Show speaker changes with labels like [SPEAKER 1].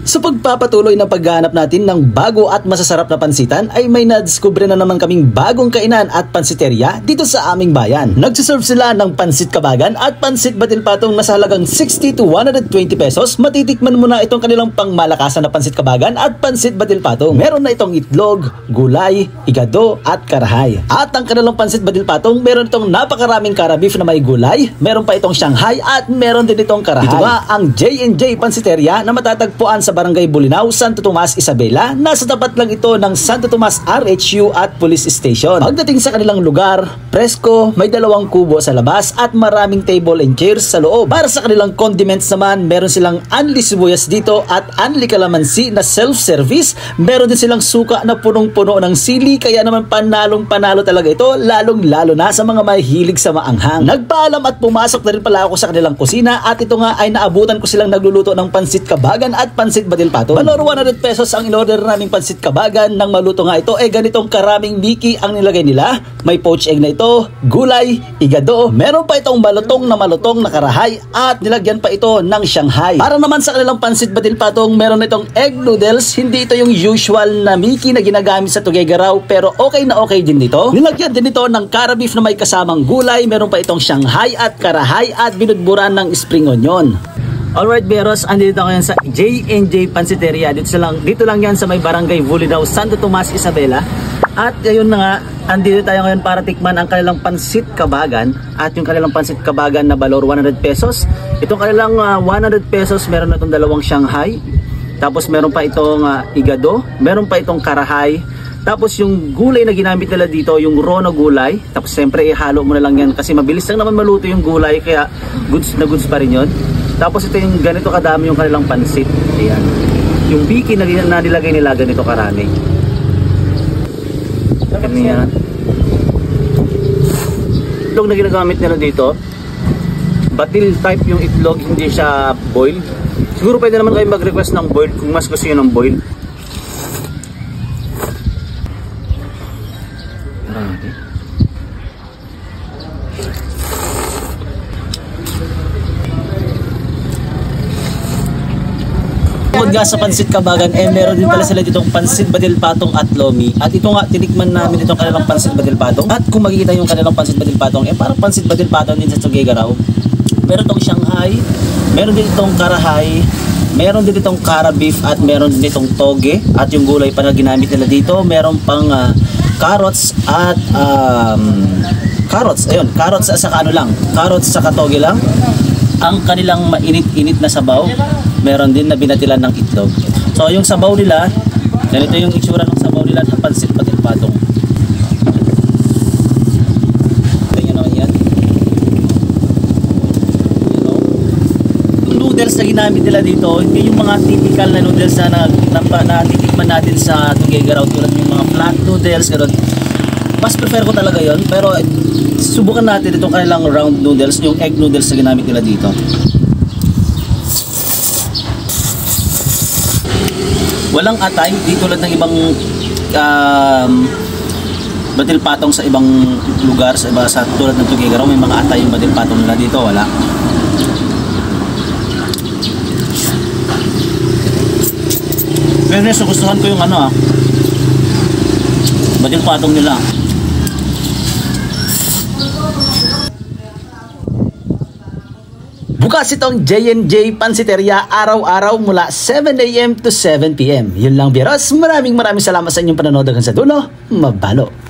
[SPEAKER 1] Sa pagpapatuloy na paghahanap natin ng bago at masasarap na pansitan ay may nadiskubre na naman kaming bagong kainan at pansiteria dito sa aming bayan. Nagsiserve sila ng pansit kabagan at pansit batilpatong nasa halagang 60 to 120 pesos. Matitikman mo na itong kanilang pangmalakasan na pansit kabagan at pansit batilpatong. Meron na itong itlog, gulay, igado at karahay. At ang kanilang pansit batilpatong meron itong napakaraming karabif na may gulay, meron pa itong Shanghai at meron din itong karahay. Ito nga ang J&J Pansiteria na matatagpuan sa Barangay Bulinaw, Santo Tomas, Isabela. Nasa tapat lang ito ng Santo Tomas RHU at Police Station. Pagdating sa kanilang lugar, presko, may 2 kubo sa labas at maraming table and chairs sa loob. Para sa kanilang condiments naman, meron silang unli sibuyas dito at unli kalamansi na self-service. Meron din silang suka na punong-puno ng sili, kaya naman panalong-panalo talaga ito, lalong-lalo na sa mga mahilig sa maanghang. Nagpaalam at pumasok na rin pala ako sa kanilang kusina at ito nga ay naabutan ko silang nagluluto ng pansit kabagan at pansit batilpato. Valor 100 pesos ang in-order naming pansit kabagan. Nang maluto nga ito, ganitong karaming miki ang nilagay nila. May poached egg na ito, gulay, igado, meron pa itong malutong na karahay at nilagyan pa ito ng Shanghai. Para naman sa kanilang pansit batilpatong, meron na itong egg noodles. Hindi ito yung usual na miki na ginagamit sa Tuguegarao, pero okay na okay din dito. Nilagyan din ito ng carabif na may kasamang gulay, meron pa itong Shanghai at karahay at binudburan ng spring onion. Alright Beros, andito ngayon sa J&J Pansiteria. Dito lang yan sa may Barangay Bulinaw, Santo Tomas, Isabela. At ngayon na nga, andito tayo ngayon para tikman ang kanilang pansit kabagan. At yung kanilang pansit kabagan na valor 100 pesos. Itong kanilang 100 pesos, meron na itong 2 Shanghai. Tapos meron pa itong igado, meron pa itong karahay. Tapos yung gulay na ginamit nila dito, yung raw na gulay. Tapos siyempre ihalo mo na lang yan kasi mabilis lang naman maluto yung gulay, kaya goods na goods pa rin yun. Tapos ito yung ganito kadami yung kanilang pansit. Ayan. Yung biki na nilagay nila ganito karami. Ganyan. Itlog na ginagamit nila dito, batil type yung itlog, hindi siya boil. Siguro pwede naman kayo mag-request ng boil kung mas gusto nyo ng boil. Bukod nga sa pansit kabagan, meron din pala sila ditong pansit batilpatong at lomi. At ito nga, tinikman namin itong kanilang pansit batilpatong. At kung makikita yung kanilang pansit batilpatong, parang pansit batilpatong din sa Tuguegarao. Meron itong Shanghai, meron din itong karahay, meron din itong karabif at meron din itong toge. At yung gulay pa na ginamit nila dito, meron pang carrots at carrots at saka carrots saka toge lang. Ang kanilang mainit-init na sabaw, meron din na binatilan ng itlog. So yung sabaw nila, ganito yung itsura ng sabaw nila sa pansit batilpatong. Tingnan naman yan. Yung noodles na ginamit nila dito, hindi yung mga typical na noodles na natitikman natin sa Tuguegarao, tulad yung mga flat noodles, gano'n. Mas prefer ko talaga yon, pero subukan natin itong kanilang round noodles, yung egg noodles na ginamit nila dito. Walang atay, di tulad ng ibang batilpatong sa ibang lugar, sa tulad ng Tuguegarao, may mga atay yung batilpatong nila, dito wala. Pero gustuhan ko yung batilpatong nila. Bukas itong J&J Pansiteria araw-araw mula 7 AM to 7 PM. Yun lang Beros, maraming salamat sa inyong panonood hanggang sa dulo. Mabalo!